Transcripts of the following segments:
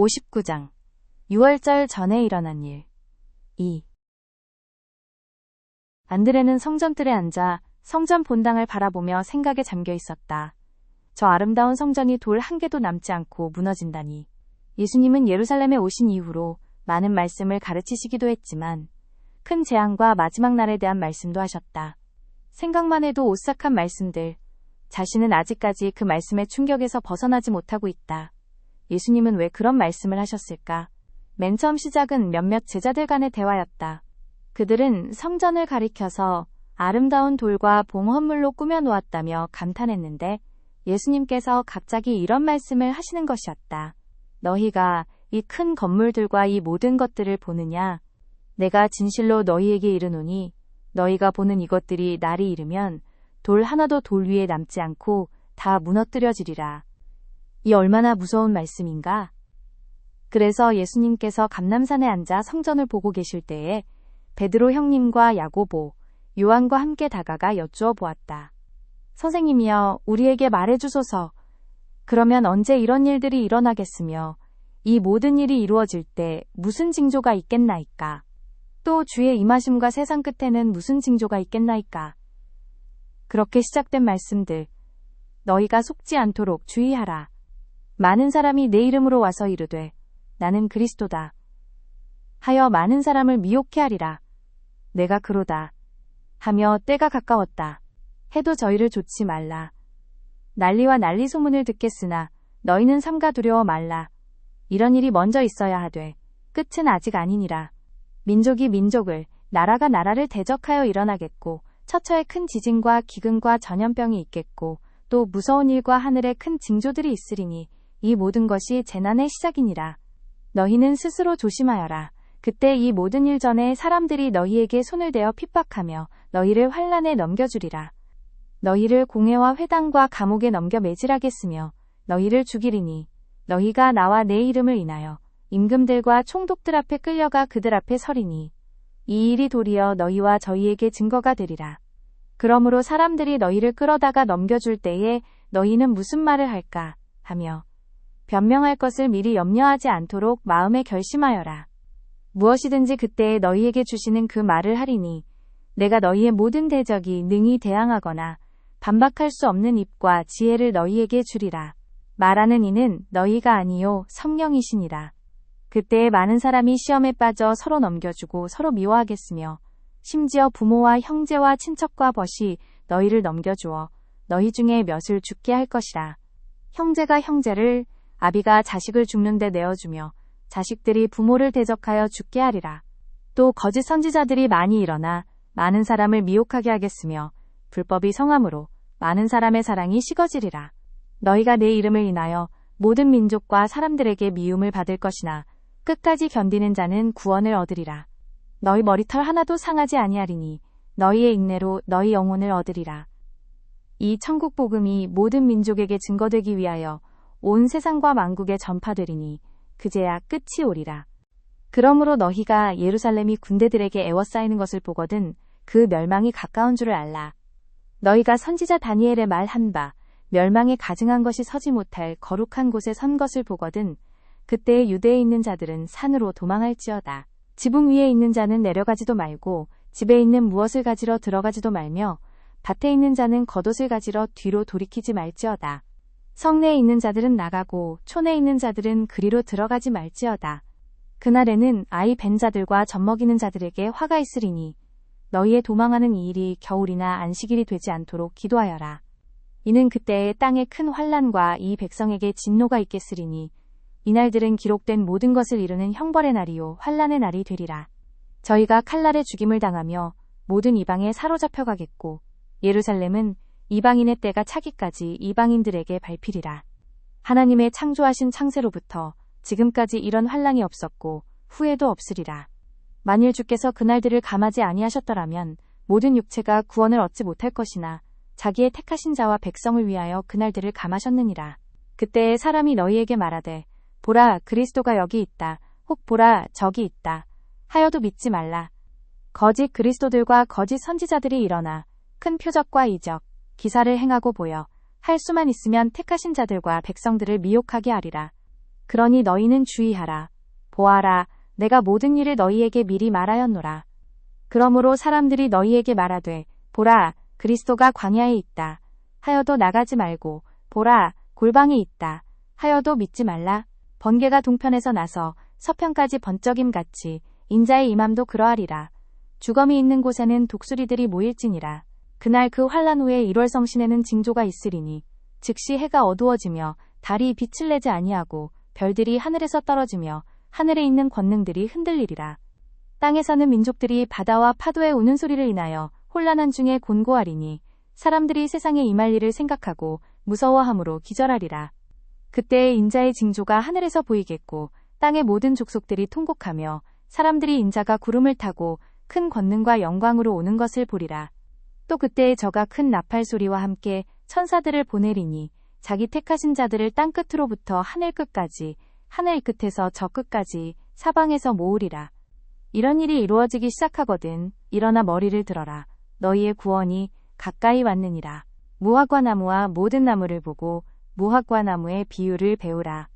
59장 6월절 전에 일어난 일 2. 안드레는 성전뜰에 앉아 성전 본당을 바라보며 생각에 잠겨 있었다. 저 아름다운 성전이 돌 한 개도 남지 않고 무너진다니. 예수님은 예루살렘에 오신 이후로 많은 말씀을 가르치시기도 했지만 큰 재앙과 마지막 날에 대한 말씀도 하셨다. 생각만 해도 오싹한 말씀들. 자신은 아직까지 그 말씀의 충격에서 벗어나지 못하고 있다. 예수님은 왜 그런 말씀을 하셨을까? 맨 처음 시작은 몇몇 제자들 간의 대화였다. 그들은 성전을 가리켜서 아름다운 돌과 봉헌물로 꾸며놓았다며 감탄했는데 예수님께서 갑자기 이런 말씀을 하시는 것이었다. 너희가 이 큰 건물들과 이 모든 것들을 보느냐? 내가 진실로 너희에게 이르노니 너희가 보는 이것들이 날이 이르면 돌 하나도 돌 위에 남지 않고 다 무너뜨려지리라. 이 얼마나 무서운 말씀인가? 그래서 예수님께서 감람산에 앉아 성전을 보고 계실 때에 베드로 형님과 야고보, 요한과 함께 다가가 여쭈어 보았다. 선생님이여, 우리에게 말해주소서. 그러면 언제 이런 일들이 일어나겠으며 이 모든 일이 이루어질 때 무슨 징조가 있겠나이까? 또 주의 임하심과 세상 끝에는 무슨 징조가 있겠나이까? 그렇게 시작된 말씀들, 너희가 속지 않도록 주의하라. 많은 사람이 내 이름으로 와서 이르되 나는 그리스도다 하여 많은 사람을 미혹해 하리라. 내가 그로다 하며 때가 가까웠다. 해도 저희를 좇지 말라. 난리와 난리 소문을 듣겠으나 너희는 삼가 두려워 말라. 이런 일이 먼저 있어야 하되 끝은 아직 아니니라. 민족이 민족을, 나라가 나라를 대적하여 일어나겠고 처처에 큰 지진과 기근과 전염병이 있겠고 또 무서운 일과 하늘에 큰 징조들이 있으리니 이 모든 것이 재난의 시작이니라. 너희는 스스로 조심하여라. 그때 이 모든 일 전에 사람들이 너희에게 손을 대어 핍박하며 너희를 환난에 넘겨주리라. 너희를 공회와 회당과 감옥에 넘겨 매질하겠으며 너희를 죽이리니 너희가 나와 내 이름을 인하여 임금들과 총독들 앞에 끌려가 그들 앞에 서리니 이 일이 도리어 너희와 저희에게 증거가 되리라. 그러므로 사람들이 너희를 끌어다가 넘겨줄 때에 너희는 무슨 말을 할까 하며 변명할 것을 미리 염려하지 않도록 마음에 결심하여라. 무엇이든지 그때에 너희에게 주시는 그 말을 하리니 내가 너희의 모든 대적이 능히 대항하거나 반박할 수 없는 입과 지혜를 너희에게 주리라. 말하는 이는 너희가 아니요 성령이시니라. 그때에 많은 사람이 시험에 빠져 서로 넘겨주고 서로 미워하겠으며 심지어 부모와 형제와 친척과 벗이 너희를 넘겨주어 너희 중에 몇을 죽게 할 것이라. 형제가 형제를, 아비가 자식을 죽는데 내어주며 자식들이 부모를 대적하여 죽게 하리라. 또 거짓 선지자들이 많이 일어나 많은 사람을 미혹하게 하겠으며 불법이 성함으로 많은 사람의 사랑이 식어지리라. 너희가 내 이름을 인하여 모든 민족과 사람들에게 미움을 받을 것이나 끝까지 견디는 자는 구원을 얻으리라. 너희 머리털 하나도 상하지 아니하리니 너희의 인내로 너희 영혼을 얻으리라. 이 천국 복음이 모든 민족에게 증거되기 위하여 온 세상과 만국에 전파되리니 그제야 끝이 오리라. 그러므로 너희가 예루살렘이 군대들에게 에워싸이는 것을 보거든 그 멸망이 가까운 줄을 알라. 너희가 선지자 다니엘의 말 한 바 멸망에 가증한 것이 서지 못할 거룩한 곳에 선 것을 보거든 그때에 유대에 있는 자들은 산으로 도망할지어다. 지붕 위에 있는 자는 내려가지도 말고 집에 있는 무엇을 가지러 들어가지도 말며 밭에 있는 자는 겉옷을 가지러 뒤로 돌이키지 말지어다. 성내에 있는 자들은 나가고 촌에 있는 자들은 그리로 들어가지 말지어다. 그날에는 아이 벤 자들과 젖먹이는 자들에게 화가 있으리니 너희의 도망하는 이 일이 겨울이나 안식일이 되지 않도록 기도하여라. 이는 그때에 땅에 큰 환난과 이 백성에게 진노가 있겠으리니 이날들은 기록된 모든 것을 이루는 형벌의 날이요 환난의 날이 되리라. 저희가 칼날에 죽임을 당하며 모든 이방에 사로잡혀 가겠고 예루살렘은 이방인의 때가 차기까지 이방인들에게 밟히리라. 하나님의 창조하신 창세로부터 지금까지 이런 환난이 없었고 후에도 없으리라. 만일 주께서 그날들을 감하지 아니하셨더라면 모든 육체가 구원을 얻지 못할 것이나 자기의 택하신 자와 백성을 위하여 그날들을 감하셨느니라. 그때에 사람이 너희에게 말하되 보라 그리스도가 여기 있다. 혹 보라 저기 있다. 하여도 믿지 말라. 거짓 그리스도들과 거짓 선지자들이 일어나 큰 표적과 이적, 기사를 행하고 보여 할 수만 있으면 택하신 자들과 백성들을 미혹하게 하리라. 그러니 너희는 주의하라. 보아라, 내가 모든 일을 너희에게 미리 말하였노라. 그러므로 사람들이 너희에게 말하되, 보라, 그리스도가 광야에 있다 하여도 나가지 말고, 보라, 골방에 있다 하여도 믿지 말라. 번개가 동편에서 나서 서편까지 번쩍임같이 인자의 임함도 그러하리라. 주검이 있는 곳에는 독수리들이 모일지니라. 그날 그 환란 후에 1월 성신에는 징조가 있으리니 즉시 해가 어두워지며 달이 빛을 내지 아니하고 별들이 하늘에서 떨어지며 하늘에 있는 권능들이 흔들리리라. 땅에 사는 민족들이 바다와 파도의 우는 소리를 인하여 혼란한 중에 곤고하리니 사람들이 세상에 임할 일을 생각하고 무서워함으로 기절하리라. 그때의 인자의 징조가 하늘에서 보이겠고 땅의 모든 족속들이 통곡하며 사람들이 인자가 구름을 타고 큰 권능과 영광으로 오는 것을 보리라. 또 그때의 저가 큰 나팔 소리와 함께 천사들을 보내리니 자기 택하신 자들을 땅 끝으로부터 하늘 끝까지, 하늘 끝에서 저 끝까지 사방에서 모으리라. 이런 일이 이루어지기 시작하거든 일어나 머리를 들어라. 너희의 구원이 가까이 왔느니라. 무화과 나무와 모든 나무를 보고 무화과 나무의 비유를 배우라.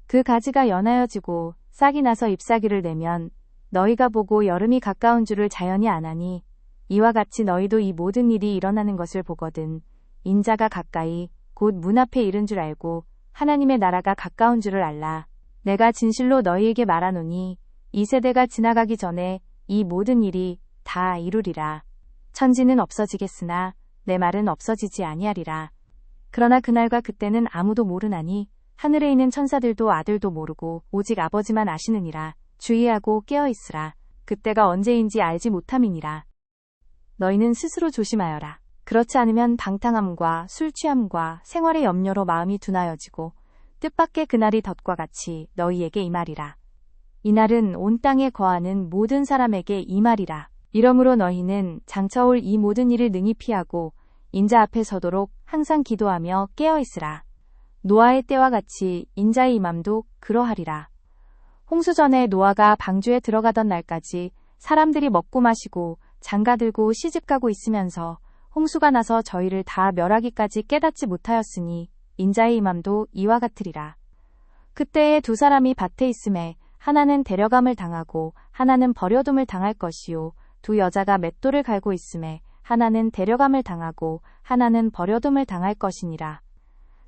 그 가지가 연하여지고 싹이 나서 잎사귀를 내면 너희가 보고 여름이 가까운 줄을 자연히 아나니 이와 같이 너희도 이 모든 일이 일어나는 것을 보거든 인자가 가까이 곧 문 앞에 이른 줄 알고 하나님의 나라가 가까운 줄을 알라. 내가 진실로 너희에게 말하노니 이 세대가 지나가기 전에 이 모든 일이 다 이루리라. 천지는 없어지겠으나 내 말은 없어지지 아니하리라. 그러나 그날과 그때는 아무도 모르나니 하늘에 있는 천사들도 아들도 모르고 오직 아버지만 아시느니라. 주의하고 깨어있으라. 그때가 언제인지 알지 못함이니라. 너희는 스스로 조심하여라. 그렇지 않으면 방탕함과 술 취함과 생활의 염려로 마음이 둔하여지고 뜻밖의 그날이 덫과 같이 너희에게 임하리라. 이날은 온 땅에 거하는 모든 사람에게 임하리라. 이러므로 너희는 장차 올 이 모든 일을 능히 피하고 인자 앞에 서도록 항상 기도하며 깨어있으라. 노아의 때와 같이 인자의 임함도 그러하리라. 홍수 전에 노아가 방주에 들어가던 날까지 사람들이 먹고 마시고 장가들고 시집가고 있으면서 홍수가 나서 저희를 다 멸하기까지 깨닫지 못하였으니 인자의 임함도 이와 같으리라. 그때에 두 사람이 밭에 있음에 하나는 데려감을 당하고 하나는 버려둠을 당할 것이요 두 여자가 맷돌을 갈고 있음에 하나는 데려감을 당하고 하나는 버려둠을 당할 것이니라.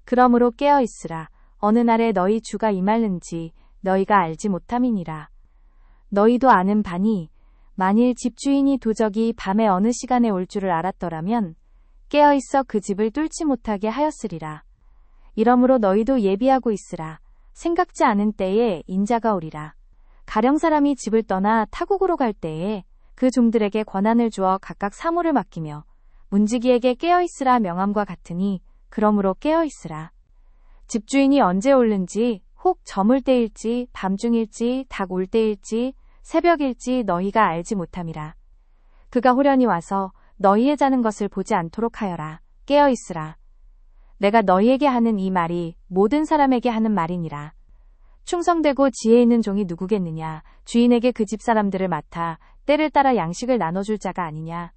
그러므로 깨어있으라. 어느 날에 너희 주가 임할는지 너희가 알지 못함이니라. 너희도 아는 바니 만일 집주인이 도적이 밤에 어느 시간에 올 줄을 알았더라면 깨어있어 그 집을 뚫지 못하게 하였으리라. 이러므로 너희도 예비하고 있으라. 생각지 않은 때에 인자가 오리라. 가령 사람이 집을 떠나 타국으로 갈 때에 그 종들에게 권한을 주어 각각 사무를 맡기며 문지기에게 깨어있으라 명함과 같으니 그러므로 깨어있으라. 집주인이 언제 올는지 혹 저물 때일지 밤중일지 닭 올 때일지 새벽일지 너희가 알지 못함이라. 그가 호련히 와서 너희의 자는 것을 보지 않도록 하여라. 깨어있으라. 내가 너희에게 하는 이 말이 모든 사람에게 하는 말이니라. 충성되고 지혜 있는 종이 누구겠느냐. 주인에게 그 집 사람들을 맡아 때를 따라 양식을 나눠줄 자가 아니냐.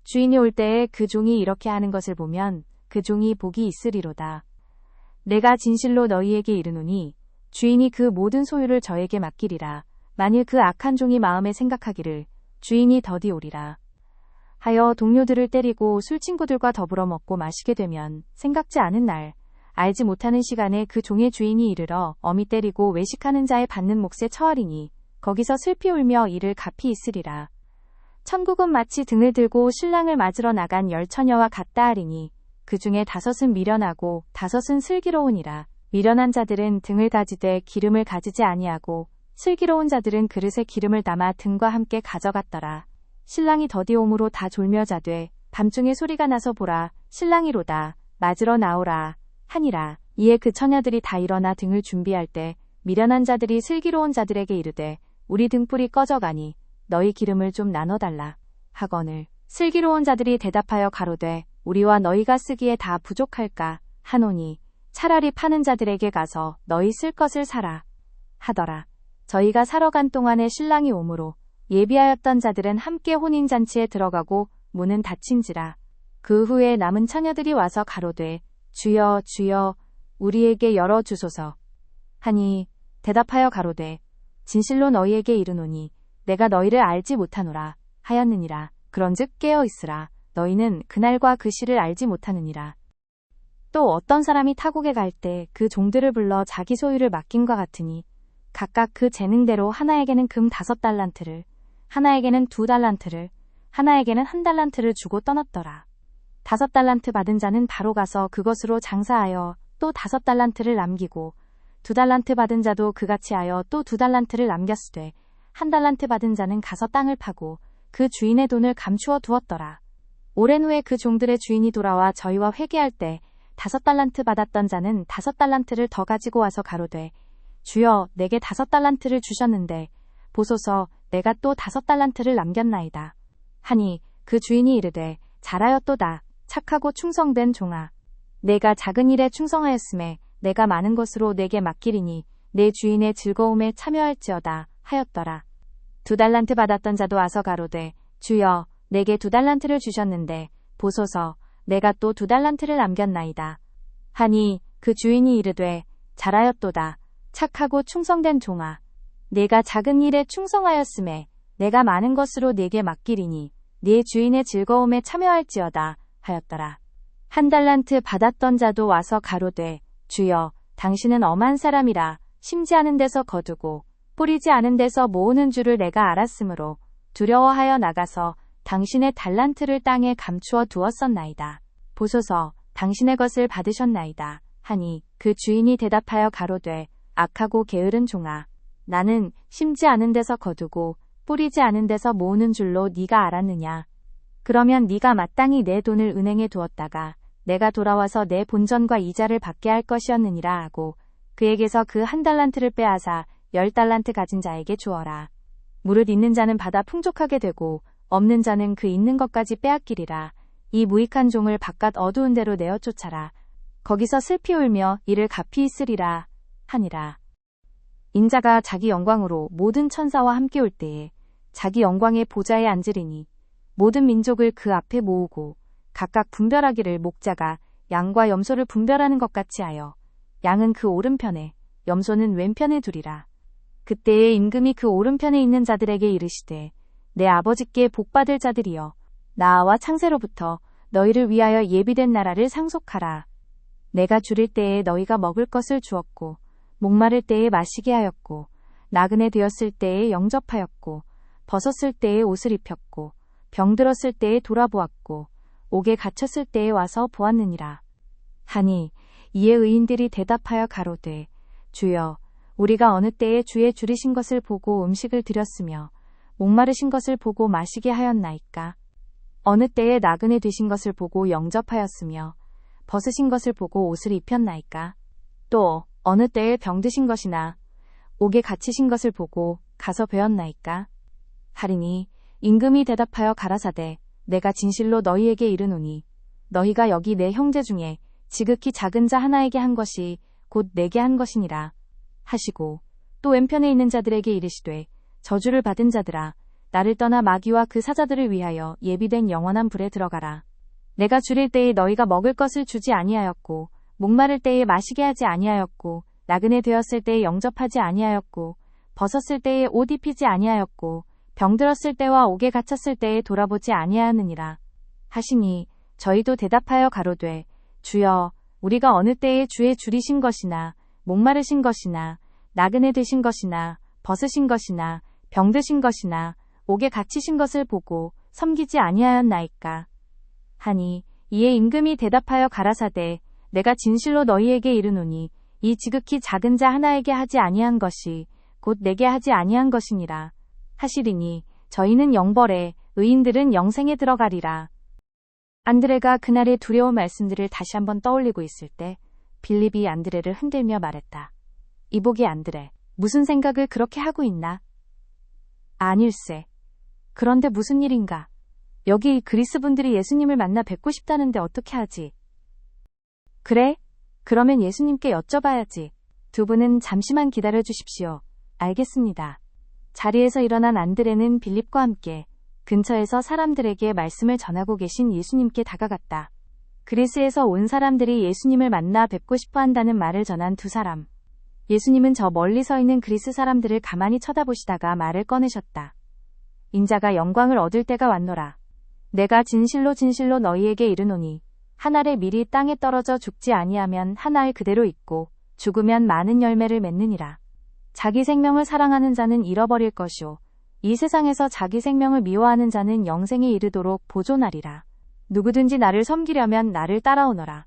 주인이 올 때에 그 종이 이렇게 하는 것을 보면 그 종이 복이 있으리로다. 내가 진실로 너희에게 이르노니 주인이 그 모든 소유를 저에게 맡기리라. 만일 그 악한 종이 마음에 생각하기를 주인이 더디 오리라 하여 동료들을 때리고 술친구들과 더불어 먹고 마시게 되면 생각지 않은 날 알지 못하는 시간에 그 종의 주인이 이르러 엄히 때리고 외식하는 자의 받는 몫에 처하리니 거기서 슬피 울며 이를 갚이 있으리라. 천국은 마치 등을 들고 신랑을 맞으러 나간 10처녀와 같다 하리니 그 중에 5은 미련하고 5은 슬기로우니라. 미련한 자들은 등을 가지되 기름을 가지지 아니하고 슬기로운 자들은 그릇에 기름을 담아 등과 함께 가져갔더라. 신랑이 더디옴으로 다 졸며 자되 밤중에 소리가 나서 보라 신랑이로다 맞으러 나오라 하니라. 이에 그 처녀들이 다 일어나 등을 준비할 때 미련한 자들이 슬기로운 자들에게 이르되 우리 등불이 꺼져가니 너희 기름을 좀 나눠달라 하거늘 슬기로운 자들이 대답하여 가로되 우리와 너희가 쓰기에 다 부족할까 하노니 차라리 파는 자들에게 가서 너희 쓸 것을 사라 하더라. 저희가 사러 간 동안에 신랑이 오므로 예비하였던 자들은 함께 혼인잔치에 들어가고 문은 닫힌지라. 그 후에 남은 처녀들이 와서 가로되 주여 주여 우리에게 열어주소서 하니 대답하여 가로되 진실로 너희에게 이르노니 내가 너희를 알지 못하노라 하였느니라. 그런즉 깨어 있으라. 너희는 그날과 그 시를 알지 못하느니라. 또 어떤 사람이 타국에 갈 때 그 종들을 불러 자기 소유를 맡김과 같으니 각각 그 재능대로 하나에게는 금 5달란트를, 하나에게는 2달란트를, 하나에게는 1달란트를 주고 떠났더라. 5달란트 받은 자는 바로 가서 그것으로 장사하여 또 5달란트를 남기고 2달란트 받은 자도 그같이 하여 또 2달란트를 남겼으되 1달란트 받은 자는 가서 땅을 파고 그 주인의 돈을 감추어 두었더라. 오랜 후에 그 종들의 주인이 돌아와 저희와 회개할 때 5달란트 받았던 자는 5달란트를 더 가지고 와서 가로되 주여 내게 5달란트를 주셨는데 보소서 내가 또 5달란트를 남겼나이다. 하니 그 주인이 이르되 잘하였도다. 착하고 충성된 종아. 내가 작은 일에 충성하였음에 내가 많은 것으로 내게 맡기리니 내 주인의 즐거움에 참여할지어다 하였더라. 2달란트 받았던 자도 와서 가로되 주여 내게 2달란트를 주셨는데 보소서 내가 또 2달란트를 남겼나이다. 하니 그 주인이 이르되 잘하였도다. 착하고 충성된 종아. 내가 작은 일에 충성하였음에 내가 많은 것으로 네게 맡기리니 네 주인의 즐거움에 참여할지어다 하였더라. 1달란트 받았던 자도 와서 가로되 주여 당신은 엄한 사람이라 심지 않은 데서 거두고 뿌리지 않은 데서 모으는 줄을 내가 알았으므로 두려워하여 나가서 당신의 달란트를 땅에 감추어 두었었나이다. 보소서 당신의 것을 받으셨나이다. 하니 그 주인이 대답하여 가로되 악하고 게으른 종아. 나는 심지 않은 데서 거두고 뿌리지 않은 데서 모으는 줄로 네가 알았느냐. 그러면 네가 마땅히 내 돈을 은행에 두었다가 내가 돌아와서 내 본전과 이자를 받게 할 것이었느니라 하고 그에게서 그 1달란트를 빼앗아 10달란트 가진 자에게 주어라. 무릇 있는 자는 받아 풍족하게 되고 없는 자는 그 있는 것까지 빼앗기리라. 이 무익한 종을 바깥 어두운 데로 내어 쫓아라. 거기서 슬피 울며 이를 갚이 있으리라 하니라. 인자가 자기 영광으로 모든 천사와 함께 올 때에 자기 영광의 보좌에 앉으리니 모든 민족을 그 앞에 모으고 각각 분별하기를 목자가 양과 염소를 분별하는 것 같이 하여 양은 그 오른편에 염소는 왼편에 두리라. 그때에 임금이 그 오른편에 있는 자들에게 이르시되 내 아버지께 복받을 자들이여 나와 창세로부터 너희를 위하여 예비된 나라를 상속하라. 내가 줄일 때에 너희가 먹을 것을 주었고 목마를 때에 마시게 하였고 나그네 되었을 때에 영접하였고 벗었을 때에 옷을 입혔고 병들었을 때에 돌아보았고 옥에 갇혔을 때에 와서 보았느니라. 하니 이에 의인들이 대답하여 가로되 주여 우리가 어느 때에 주의 줄이신 것을 보고 음식을 드렸으며 목마르신 것을 보고 마시게 하였나이까. 어느 때에 나그네 되신 것을 보고 영접하였으며 벗으신 것을 보고 옷을 입혔나이까. 또 어느 때에 병드신 것이나 옥에 갇히신 것을 보고 가서 배웠나이까. 하리니 임금이 대답하여 가라사대 내가 진실로 너희에게 이르노니 너희가 여기 내 형제 중에 지극히 작은 자 하나에게 한 것이 곧 내게 한 것이니라 하시고 또 왼편에 있는 자들에게 이르시되 저주를 받은 자들아 나를 떠나 마귀와 그 사자들을 위하여 예비된 영원한 불에 들어가라. 내가 줄일 때에 너희가 먹을 것을 주지 아니하였고 목마를 때에 마시게 하지 아니하였고 나그네 되었을 때에 영접하지 아니하였고 벗었을 때에 옷 입히지 아니하였고 병들었을 때와 옥에 갇혔을 때에 돌아보지 아니하였느니라 하시니 저희도 대답하여 가로되 주여 우리가 어느 때에 주의 줄이신 것이나 목마르신 것이나 나그네 되신 것이나 벗으신 것이나 병드신 것이나 옥에 갇히신 것을 보고 섬기지 아니하였나이까. 하니 이에 임금이 대답하여 가라사대 내가 진실로 너희에게 이르노니 이 지극히 작은 자 하나에게 하지 아니한 것이 곧 내게 하지 아니한 것이니라 하시리니 저희는 영벌에 의인들은 영생에 들어가리라. 안드레가 그날의 두려운 말씀들을 다시 한번 떠올리고 있을 때 빌립이 안드레를 흔들며 말했다. 이보게 안드레, 무슨 생각을 그렇게 하고 있나? 아닐세. 그런데 무슨 일인가? 여기 그리스 분들이 예수님을 만나 뵙고 싶다는데 어떻게 하지? 그래? 그러면 예수님께 여쭤봐야지. 두 분은 잠시만 기다려 주십시오. 알겠습니다. 자리에서 일어난 안드레는 빌립과 함께 근처에서 사람들에게 말씀을 전하고 계신 예수님께 다가갔다. 그리스에서 온 사람들이 예수님을 만나 뵙고 싶어 한다는 말을 전한 두 사람. 예수님은 저 멀리 서 있는 그리스 사람들을 가만히 쳐다보시다가 말을 꺼내셨다. 인자가 영광을 얻을 때가 왔노라. 내가 진실로 진실로 너희에게 이르노니 한 알의 밀이 땅에 떨어져 죽지 아니하면 한 알 그대로 있고 죽으면 많은 열매를 맺느니라. 자기 생명을 사랑하는 자는 잃어버릴 것이요 이 세상에서 자기 생명을 미워하는 자는 영생에 이르도록 보존하리라. 누구든지 나를 섬기려면 나를 따라오너라.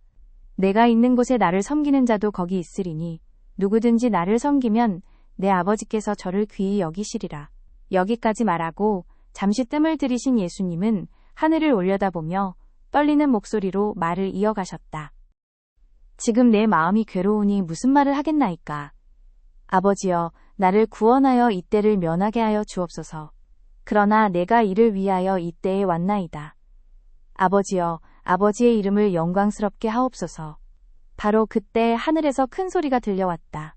내가 있는 곳에 나를 섬기는 자도 거기 있으리니 누구든지 나를 섬기면 내 아버지께서 저를 귀히 여기시리라. 여기까지 말하고 잠시 뜸을 들이신 예수님은 하늘을 올려다보며 떨리는 목소리로 말을 이어가셨다. 지금 내 마음이 괴로우니 무슨 말을 하겠나이까. 아버지여, 나를 구원하여 이때를 면하게 하여 주옵소서. 그러나 내가 이를 위하여 이때에 왔나이다. 아버지여, 아버지의 이름을 영광스럽게 하옵소서. 바로 그때 하늘에서 큰 소리가 들려왔다.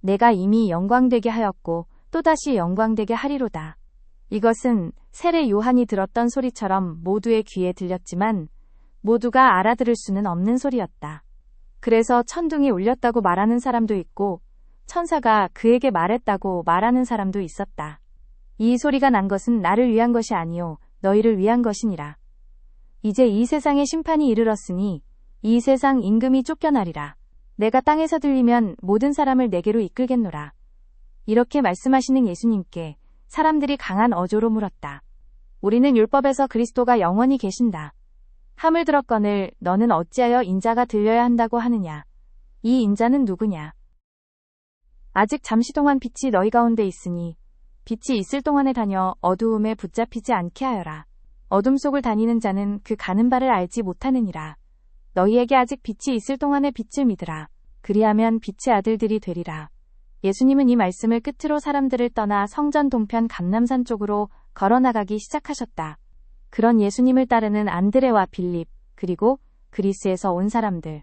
내가 이미 영광되게 하였고 또다시 영광되게 하리로다. 이것은 세례 요한이 들었던 소리처럼 모두의 귀에 들렸지만 모두가 알아들을 수는 없는 소리였다. 그래서 천둥이 울렸다고 말하는 사람도 있고 천사가 그에게 말했다고 말하는 사람도 있었다. 이 소리가 난 것은 나를 위한 것이 아니요 너희를 위한 것이니라. 이제 이 세상의 심판이 이르렀으니 이 세상 임금이 쫓겨나리라. 내가 땅에서 들리면 모든 사람을 내게로 이끌겠노라. 이렇게 말씀하시는 예수님께 사람들이 강한 어조로 물었다. 우리는 율법에서 그리스도가 영원히 계신다. 함을 들었거늘 너는 어찌하여 인자가 들려야 한다고 하느냐. 이 인자는 누구냐. 아직 잠시 동안 빛이 너희 가운데 있으니 빛이 있을 동안에 다녀 어두움에 붙잡히지 않게 하여라. 어둠 속을 다니는 자는 그 가는 바를 알지 못하느니라. 너희에게 아직 빛이 있을 동안에 빛을 믿으라. 그리하면 빛의 아들들이 되리라. 예수님은 이 말씀을 끝으로 사람들을 떠나 성전 동편 감람산 쪽으로 걸어나가기 시작하셨다. 그런 예수님을 따르는 안드레와 빌립, 그리고 그리스에서 온 사람들.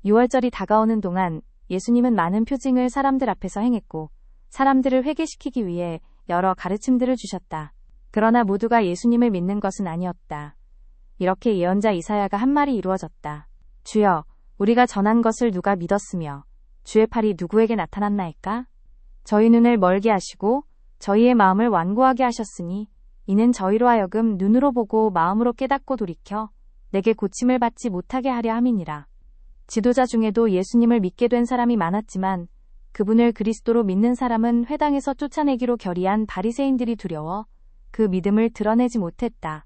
6월절이 다가오는 동안 예수님은 많은 표징을 사람들 앞에서 행했고 사람들을 회개시키기 위해 여러 가르침들을 주셨다. 그러나 모두가 예수님을 믿는 것은 아니었다. 이렇게 예언자 이사야가 한 말이 이루어졌다. 주여, 우리가 전한 것을 누가 믿었으며 주의 팔이 누구에게 나타났나이까? 저희 눈을 멀게 하시고 저희의 마음을 완고하게 하셨으니 이는 저희로 하여금 눈으로 보고 마음으로 깨닫고 돌이켜 내게 고침을 받지 못하게 하려 함이니라. 지도자 중에도 예수님을 믿게 된 사람이 많았지만 그분을 그리스도로 믿는 사람은 회당에서 쫓아내기로 결의한 바리새인들이 두려워 그 믿음을 드러내지 못했다.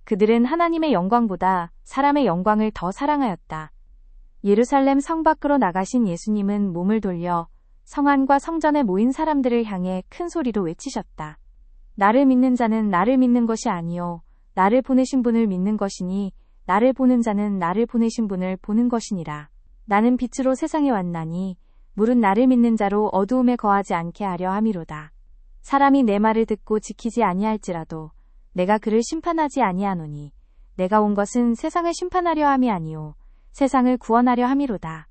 그들은 하나님의 영광보다 사람의 영광을 더 사랑하였다. 예루살렘 성 밖으로 나가신 예수님은 몸을 돌려 성 안과 성전에 모인 사람들을 향해 큰 소리로 외치셨다. 나를 믿는 자는 나를 믿는 것이 아니요 나를 보내신 분을 믿는 것이니 나를 보는 자는 나를 보내신 분을 보는 것이니라. 나는 빛으로 세상에 왔나니 물은 나를 믿는 자로 어두움에 거하지 않게 하려 함이로다. 사람이 내 말을 듣고 지키지 아니할지라도 내가 그를 심판하지 아니하노니 내가 온 것은 세상을 심판하려 함이 아니요 세상을 구원하려 함이로다.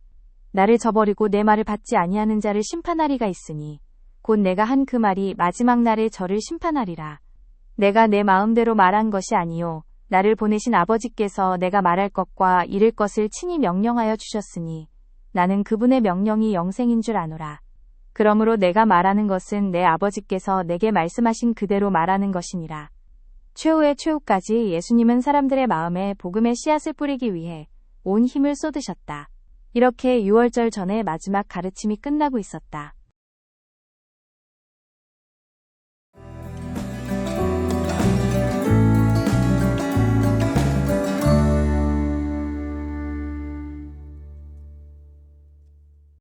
나를 저버리고 내 말을 받지 아니하는 자를 심판하리가 있으니 곧 내가 한 그 말이 마지막 날에 저를 심판하리라. 내가 내 마음대로 말한 것이 아니요 나를 보내신 아버지께서 내가 말할 것과 이를 것을 친히 명령하여 주셨으니 나는 그분의 명령이 영생인 줄 아노라. 그러므로 내가 말하는 것은 내 아버지께서 내게 말씀하신 그대로 말하는 것이니라. 최후의 최후까지 예수님은 사람들의 마음에 복음의 씨앗을 뿌리기 위해 온 힘을 쏟으셨다. 이렇게 6월절 전에 마지막 가르침이 끝나고 있었다.